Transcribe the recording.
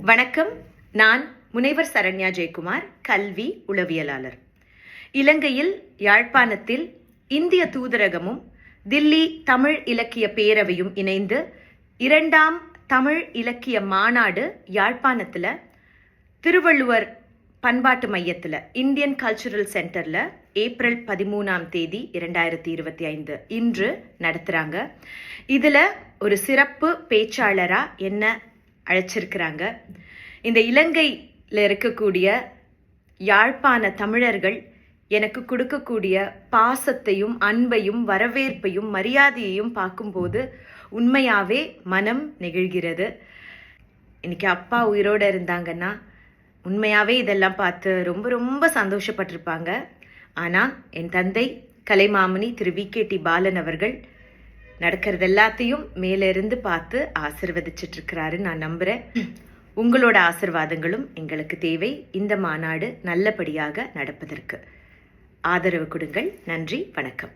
வணக்கம். நான் முனைவர் சரண்யா ஜெயக்குமார், கல்வி உளவியலாளர். இலங்கையில் யாழ்ப்பாணத்தில் இந்திய தூதரகமும் தில்லி தமிழ் இலக்கிய பேரவையும் இணைந்து 2ஆம் தமிழ் இலக்கிய மாநாடு யாழ்ப்பாணத்தில் திருவள்ளுவர் பண்பாட்டு மையத்தில் இந்தியன் கல்ச்சுரல் சென்டரில் ஏப்ரல் 13ஆம் தேதி 2025 இன்று நடத்துகிறாங்க. இதில் ஒரு சிறப்பு பேச்சாளராக என்ன அழைச்சிருக்கிறாங்க. இந்த இலங்கையில் இருக்கக்கூடிய யாழ்ப்பாண தமிழர்கள் எனக்கு கொடுக்கக்கூடிய பாசத்தையும் அன்பையும் வரவேற்பையும் மரியாதையையும் பார்க்கும்போது உண்மையாகவே மனம் நெகிழ்கிறது. இன்னைக்கு அப்பா உயிரோடு இருந்தாங்கன்னா உண்மையாகவே இதெல்லாம் பார்த்து ரொம்ப ரொம்ப சந்தோஷப்பட்டிருப்பாங்க. ஆனால் என் தந்தை கலைமாமணி திரு VKT பாலன் அவர்கள் நடக்கிறது எல்லாத்தையும் மேலிருந்து பார்த்து ஆசிர்வதிச்சிட்டு இருக்கிறாரு. நான் நம்புகிறேன். உங்களோட ஆசிர்வாதங்களும் எங்களுக்கு தேவை. இந்த மாநாடு நல்லபடியாக நடப்பதற்கு ஆதரவு கொடுங்கள். நன்றி, வணக்கம்.